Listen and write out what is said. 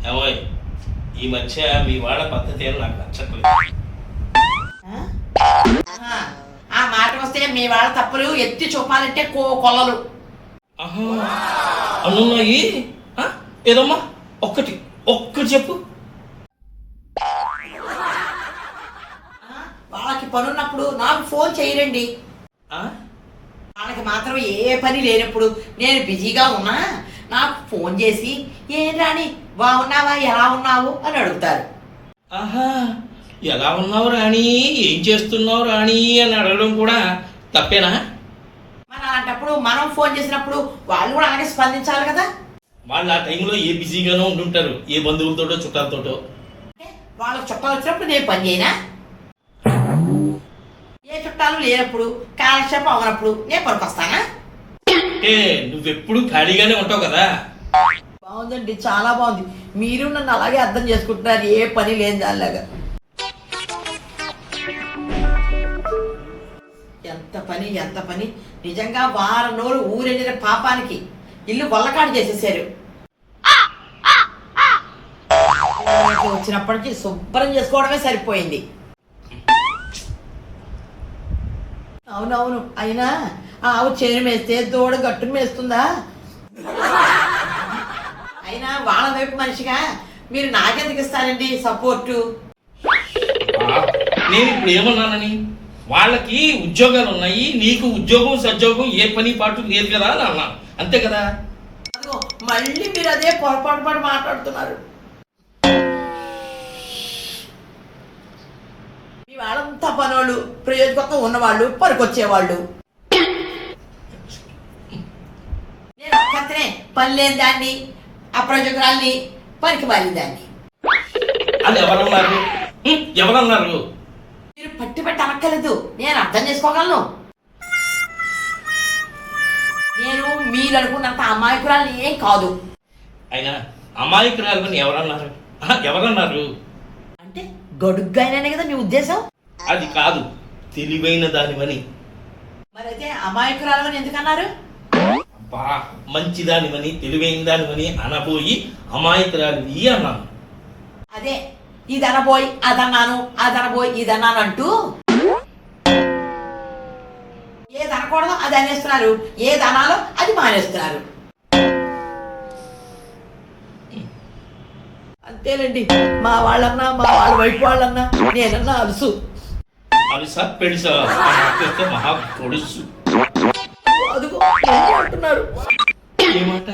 ఏమోయ్, ఈ మధ్య మీ వాళ్ళ పద్ధతి ఏం నాకు నచ్చట్లేదు. ఆ మాట వస్తే మీ వాళ్ళ తప్పులు ఎత్తి చూపాలంటే కొల్లలు. అనున్నాయి. ఏదమ్మా ఒక్కటి చెప్పు. వాళ్ళకి పనున్నప్పుడు నాకు ఫోన్ చేయరండి. వాళ్ళకి మాత్రం ఏ పని లేనప్పుడు నేను బిజీగా ఉన్నా నాకు ఫోన్ చేసి ఏం రాని బాగున్నావా ఎలా ఉన్నావు అని అడుగుతారు. ఆహా, ఎలా ఉన్నావు రాణి, ఏం చేస్తున్నావు రాణి అని అడగడం కూడా తప్పేనా? మరి అలాంటప్పుడు మనం ఫోన్ చేసినప్పుడు వాళ్ళు కూడా అలాగే స్పందించాలి కదా. వాళ్ళు ఆ టైంలో ఏ బిజీగానో ఉంటుంటారు, ఏ బంధువులతోటో చుట్టాలతోటో. వాళ్ళకి చుట్టాలు వచ్చినప్పుడు నేను పని చేయనా? ఏ చుట్టాలు లేనప్పుడు కాలక్షేపం అవనప్పుడు నేను పనికొస్తానా? అంటే నువ్వెప్పుడు ఖాళీగానే ఉంటావు కదా. బాగుందండి, చాలా బాగుంది. మీరు నన్ను అలాగే అర్థం చేసుకుంటున్నారు, ఏ పని లేని దానిలాగా. ఎంత పని నిజంగా వారం రోజులు ఊరెళ్ళిన పాపానికి ఇల్లు వల్లకాడు చేసేసారు. వచ్చినప్పటి నుంచి శుభ్రం చేసుకోవడమే సరిపోయింది. అవునవును, అయినా ఆవు చేను మేస్తే దూడ గట్టును మేస్తుందా? అయినా వాళ్ళ వైపు మనిషిగా మీరు నాకెందుకు ఇస్తారండి సపోర్టు? నేను ఇప్పుడు ఏమన్నానని? వాళ్ళకి ఉద్యోగాలు ఉన్నాయి, నీకు ఉద్యోగం సద్యోగం ఏ పని పాటు లేదు కదా అని అన్నాను, అంతే కదా. మళ్ళీ మీరు అదే పొరపాటు పడి మాట్లాడుతున్నారు. మీ వాళ్ళంతా పనోళ్ళు, ప్రయోజకత్వం ఉన్నవాళ్ళు, పనికొచ్చేవాళ్ళు. నేను ఒక్కనే పని లేని దాన్ని, అప్రయోజకురాల్ని, పనికి మారిన దాన్ని. అది ఎవరన్నారు? మీరు పట్టి అనక్కర్లేదు, నేను అర్థం చేసుకోగలను. నేను మీరు అనుకున్నంత అమాయకురాలు ఏం కాదు. అయినా అమాయకురాలు ఎవరన్నారు? అంటే గడుగ్గానే కదా మీ ఉద్దేశం? అది కాదు, తెలివైన దానివని. మరైతే అమాయకురాలు ఎందుకన్నారు? అబ్బా, మంచిదానివని తెలివైన దానివని అనబోయి అమాయకురాలివి అన్నాను. అదే ఇది అనబోయి అదన్నాను, అదనబోయి ఇదన్నాను అంటూ ఏది అనకూడదో అది అనేస్తున్నారు, ఏది అనాలో అది మానేస్తున్నారు. అంతేనండి, మా వాళ్ళన్నా మా వాళ్ళ వైపు వాళ్ళన్నా నేనన్నా అలుసు. అలుసా పెడుసా మహా పొడుసు. అదుగో అంటున్నారు. ఏమాట?